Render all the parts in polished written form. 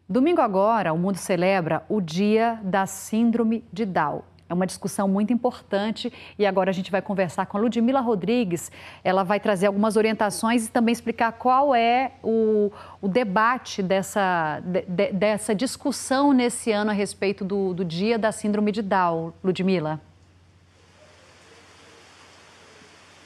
Domingo agora, o mundo celebra o Dia da Síndrome de Down. É uma discussão muito importante e agora a gente vai conversar com a Ludmila Rodrigues. Ela vai trazer algumas orientações e também explicar qual é o debate dessa discussão nesse ano a respeito do Dia da Síndrome de Down. Ludmila.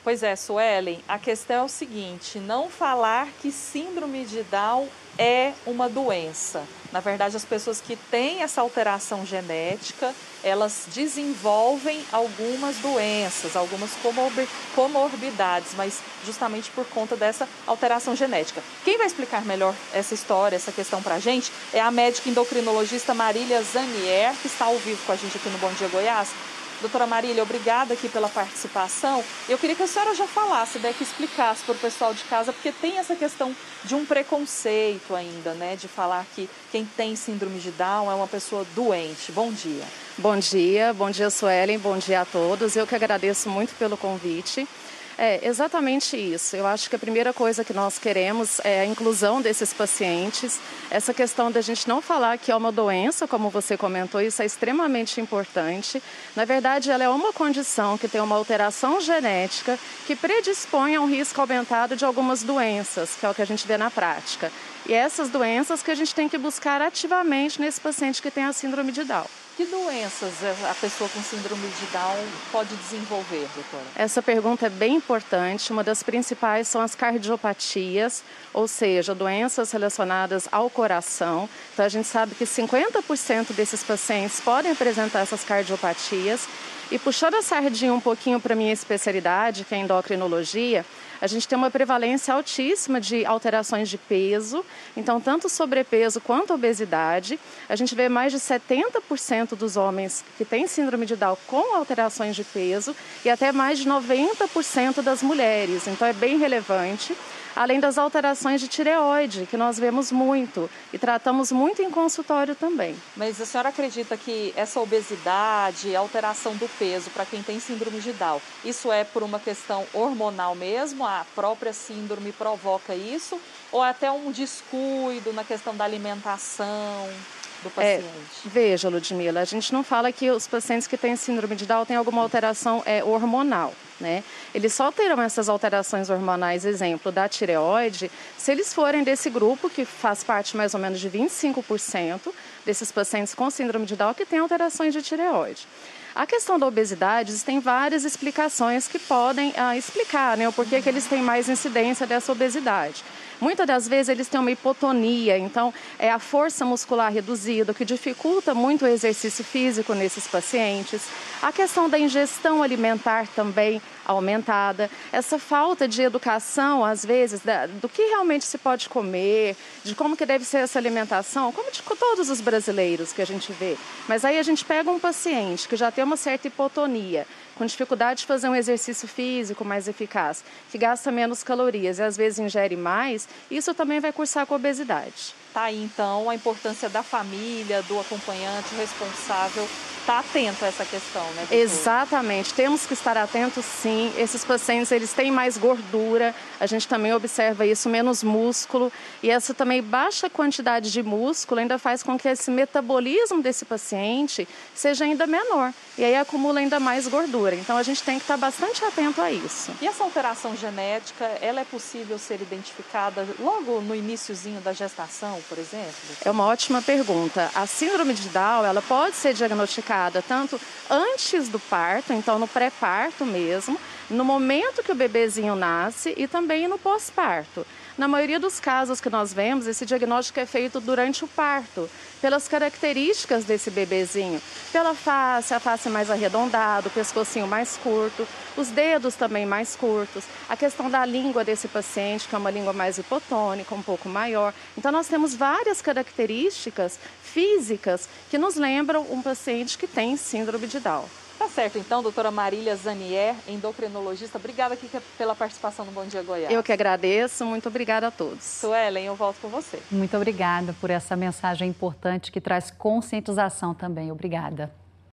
Pois é, Suelen, a questão é o seguinte, não falar que síndrome de Down é uma doença. Na verdade, as pessoas que têm essa alteração genética, elas desenvolvem algumas doenças, algumas comorbidades, mas justamente por conta dessa alteração genética. Quem vai explicar melhor essa história, essa questão pra gente, é a médica endocrinologista Marília Zanier, que está ao vivo com a gente aqui no Bom Dia Goiás. Doutora Marília, obrigada aqui pela participação. Eu queria que a senhora já falasse, que explicasse para o pessoal de casa, porque tem essa questão de um preconceito ainda, né? De falar que quem tem síndrome de Down é uma pessoa doente. Bom dia. Bom dia, Suelen, bom dia a todos. Eu que agradeço muito pelo convite. É exatamente isso. Eu acho que a primeira coisa que nós queremos é a inclusão desses pacientes. Essa questão da gente não falar que é uma doença, como você comentou, isso é extremamente importante. Na verdade, ela é uma condição que tem uma alteração genética que predispõe a um risco aumentado de algumas doenças, que é o que a gente vê na prática. E essas doenças que a gente tem que buscar ativamente nesse paciente que tem a síndrome de Down. Que doenças a pessoa com síndrome de Down pode desenvolver, doutora? Essa pergunta é bem importante. Uma das principais são as cardiopatias, ou seja, doenças relacionadas ao coração. Então, a gente sabe que 50% desses pacientes podem apresentar essas cardiopatias. E puxando a sardinha um pouquinho para a minha especialidade, que é a endocrinologia, a gente tem uma prevalência altíssima de alterações de peso, então tanto sobrepeso quanto obesidade. A gente vê mais de 70% dos homens que têm síndrome de Down com alterações de peso e até mais de 90% das mulheres, então é bem relevante. Além das alterações de tireoide, que nós vemos muito e tratamos muito em consultório também. Mas a senhora acredita que essa obesidade, alteração do peso para quem tem síndrome de Down, isso é por uma questão hormonal mesmo? A própria síndrome provoca isso? Ou é até um descuido na questão da alimentação do paciente? Veja, Ludmila, a gente não fala que os pacientes que têm síndrome de Down têm alguma alteração hormonal, né? Eles só terão essas alterações hormonais, exemplo, da tireoide, se eles forem desse grupo, que faz parte mais ou menos de 25% desses pacientes com síndrome de Down que têm alterações de tireoide. A questão da obesidade, existem várias explicações que podem explicar, né, o porquê que eles têm mais incidência dessa obesidade. Muitas das vezes eles têm uma hipotonia, então é a força muscular reduzida, o que dificulta muito o exercício físico nesses pacientes. A questão da ingestão alimentar também aumentada, essa falta de educação, às vezes, do que realmente se pode comer, de como que deve ser essa alimentação, como de todos os brasileiros que a gente vê. Mas aí a gente pega um paciente que já tem uma certa hipotonia, com dificuldade de fazer um exercício físico mais eficaz, que gasta menos calorias e às vezes ingere mais, isso também vai cursar com obesidade. Tá aí então a importância da família, do acompanhante responsável, estar atento a essa questão, né, doutora? Exatamente, temos que estar atentos sim. Esses pacientes, eles têm mais gordura, a gente também observa isso, menos músculo, e essa também baixa quantidade de músculo ainda faz com que esse metabolismo desse paciente seja ainda menor, e aí acumula ainda mais gordura. Então a gente tem que estar bastante atento a isso. E essa alteração genética, ela é possível ser identificada logo no iniciozinho da gestação, por exemplo? É uma ótima pergunta. A síndrome de Down, ela pode ser diagnosticada tanto antes do parto, então no pré-parto mesmo, no momento que o bebezinho nasce e também no pós-parto. Na maioria dos casos que nós vemos, esse diagnóstico é feito durante o parto, pelas características desse bebezinho, pela face, a face mais arredondada, o pescocinho mais curto, os dedos também mais curtos, a questão da língua desse paciente, que é uma língua mais hipotônica, um pouco maior. Então nós temos várias características físicas que nos lembram um paciente que tem síndrome de Down. Tá certo, então, doutora Marília Zanier, endocrinologista, obrigada aqui pela participação no Bom Dia Goiás. Eu que agradeço, muito obrigada a todos. Suelen, eu volto com você. Muito obrigada por essa mensagem importante que traz conscientização também. Obrigada.